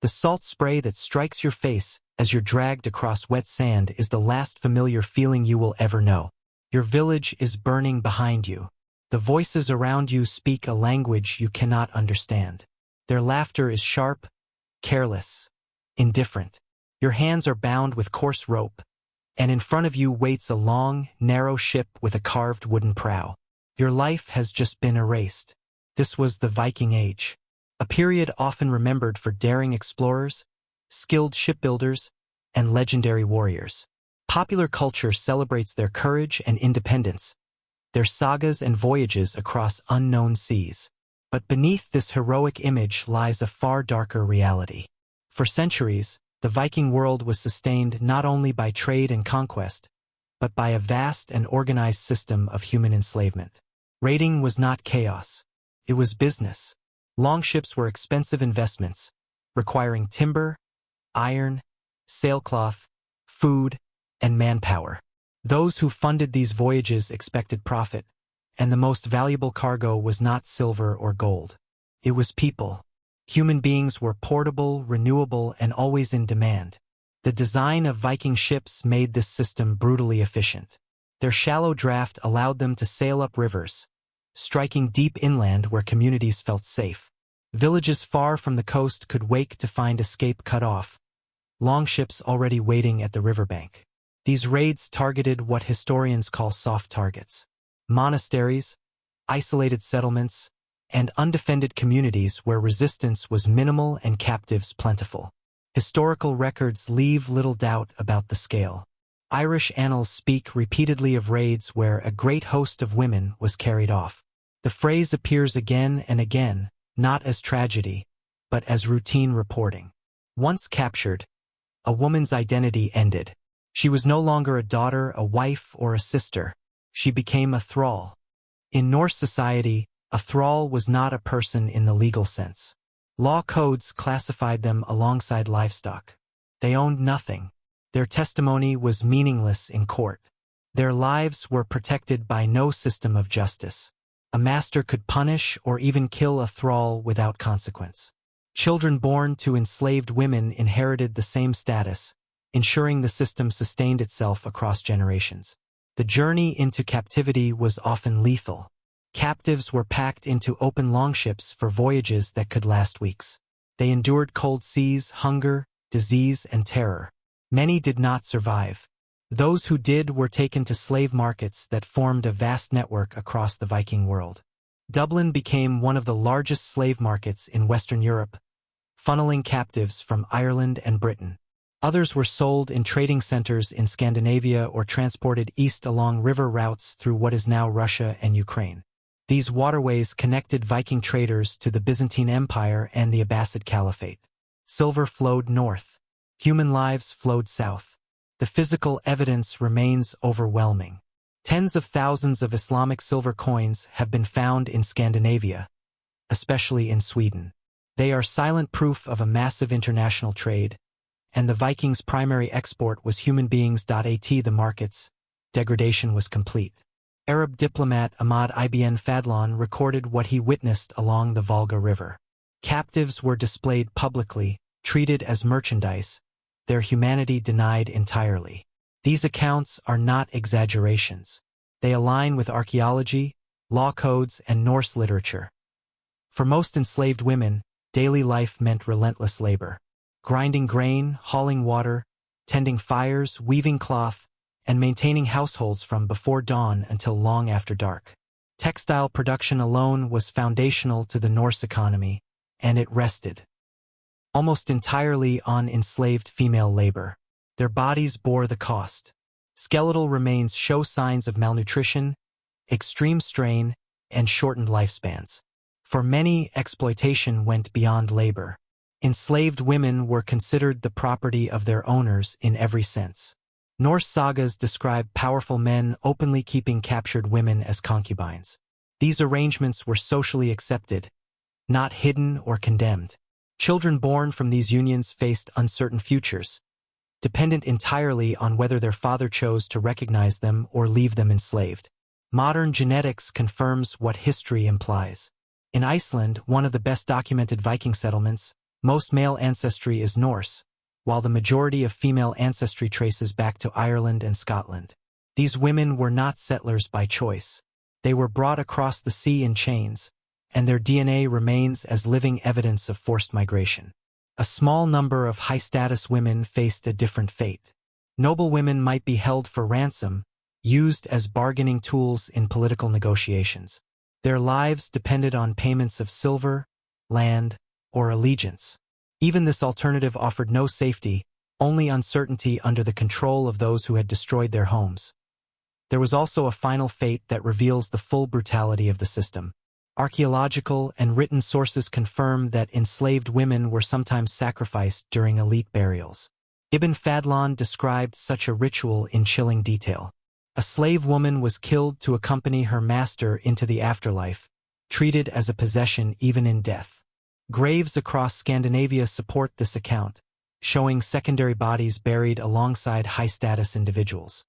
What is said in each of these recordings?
The salt spray that strikes your face as you're dragged across wet sand is the last familiar feeling you will ever know. Your village is burning behind you. The voices around you speak a language you cannot understand. Their laughter is sharp, careless, indifferent. Your hands are bound with coarse rope, and in front of you waits a long, narrow ship with a carved wooden prow. Your life has just been erased. This was the Viking Age, a period often remembered for daring explorers, skilled shipbuilders, and legendary warriors. Popular culture celebrates their courage and independence, their sagas and voyages across unknown seas. But beneath this heroic image lies a far darker reality. For centuries, the Viking world was sustained not only by trade and conquest, but by a vast and organized system of human enslavement. Raiding was not chaos. It was business. Longships were expensive investments, requiring timber, iron, sailcloth, food, and manpower. Those who funded these voyages expected profit, and the most valuable cargo was not silver or gold. It was people. Human beings were portable, renewable, and always in demand. The design of Viking ships made this system brutally efficient. Their shallow draft allowed them to sail up rivers, striking deep inland where communities felt safe. Villages far from the coast could wake to find escape cut off, longships already waiting at the riverbank. These raids targeted what historians call soft targets: monasteries, isolated settlements, and undefended communities where resistance was minimal and captives plentiful. Historical records leave little doubt about the scale. Irish annals speak repeatedly of raids where a great host of women was carried off. The phrase appears again and again, not as tragedy, but as routine reporting. Once captured, a woman's identity ended. She was no longer a daughter, a wife, or a sister. She became a thrall. In Norse society, a thrall was not a person in the legal sense. Law codes classified them alongside livestock. They owned nothing. Their testimony was meaningless in court. Their lives were protected by no system of justice. A master could punish or even kill a thrall without consequence. Children born to enslaved women inherited the same status, ensuring the system sustained itself across generations. The journey into captivity was often lethal. Captives were packed into open longships for voyages that could last weeks. They endured cold seas, hunger, disease, and terror. Many did not survive. Those who did were taken to slave markets that formed a vast network across the Viking world. Dublin became one of the largest slave markets in Western Europe, funneling captives from Ireland and Britain. Others were sold in trading centers in Scandinavia or transported east along river routes through what is now Russia and Ukraine. These waterways connected Viking traders to the Byzantine Empire and the Abbasid Caliphate. Silver flowed north. Human lives flowed south. The physical evidence remains overwhelming. Tens of thousands of Islamic silver coins have been found in Scandinavia, especially in Sweden. They are silent proof of a massive international trade, and the Vikings' primary export was human beings. The market's degradation was complete. Arab diplomat Ahmad ibn Fadlan recorded what he witnessed along the Volga River. Captives were displayed publicly, treated as merchandise, their humanity denied entirely. These accounts are not exaggerations. They align with archaeology, law codes, and Norse literature. For most enslaved women, daily life meant relentless labor. Grinding grain, hauling water, tending fires, weaving cloth, and maintaining households from before dawn until long after dark. Textile production alone was foundational to the Norse economy, and it rested almost entirely on enslaved female labor. Their bodies bore the cost. Skeletal remains show signs of malnutrition, extreme strain, and shortened lifespans. For many, exploitation went beyond labor. Enslaved women were considered the property of their owners in every sense. Norse sagas describe powerful men openly keeping captured women as concubines. These arrangements were socially accepted, not hidden or condemned. Children born from these unions faced uncertain futures, dependent entirely on whether their father chose to recognize them or leave them enslaved. Modern genetics confirms what history implies. In Iceland, one of the best documented Viking settlements, Most male ancestry is Norse, while the majority of female ancestry traces back to Ireland and Scotland. These women were not settlers by choice. They were brought across the sea in chains, and their DNA remains as living evidence of forced migration. A small number of high-status women faced a different fate. Noble women might be held for ransom, used as bargaining tools in political negotiations. Their lives depended on payments of silver, land, or allegiance. Even this alternative offered no safety, only uncertainty under the control of those who had destroyed their homes. There was also a final fate that reveals the full brutality of the system. Archaeological and written sources confirm that enslaved women were sometimes sacrificed during elite burials. Ibn Fadlan described such a ritual in chilling detail. A slave woman was killed to accompany her master into the afterlife, treated as a possession even in death. Graves across Scandinavia support this account, showing secondary bodies buried alongside high-status individuals.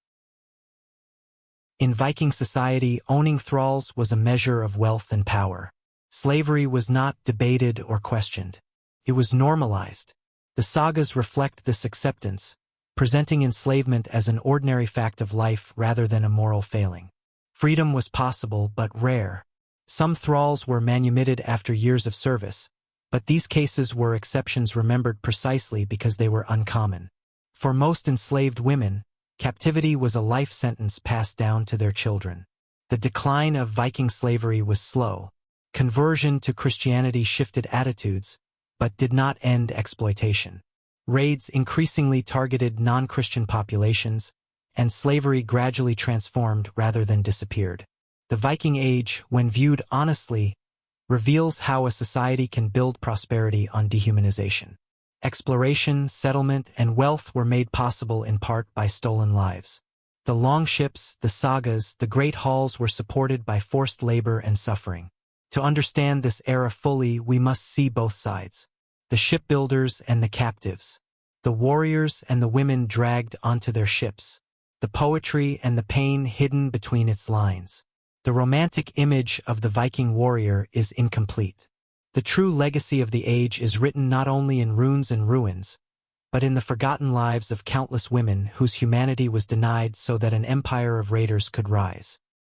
In Viking society, owning thralls was a measure of wealth and power. Slavery was not debated or questioned. It was normalized. The sagas reflect this acceptance, presenting enslavement as an ordinary fact of life rather than a moral failing. Freedom was possible but rare. Some thralls were manumitted after years of service, but these cases were exceptions remembered precisely because they were uncommon. For most enslaved women, captivity was a life sentence passed down to their children. The decline of Viking slavery was slow. Conversion to Christianity shifted attitudes, but did not end exploitation. Raids increasingly targeted non-Christian populations, and slavery gradually transformed rather than disappeared. The Viking Age, when viewed honestly, reveals how a society can build prosperity on dehumanization. Exploration, settlement, and wealth were made possible in part by stolen lives. The longships, the sagas, the great hauls were supported by forced labor and suffering. To understand this era fully, we must see both sides. The shipbuilders and the captives. The warriors and the women dragged onto their ships. The poetry and the pain hidden between its lines. The romantic image of the Viking warrior is incomplete. The true legacy of the age is written not only in runes and ruins, but in the forgotten lives of countless women whose humanity was denied so that an empire of raiders could rise.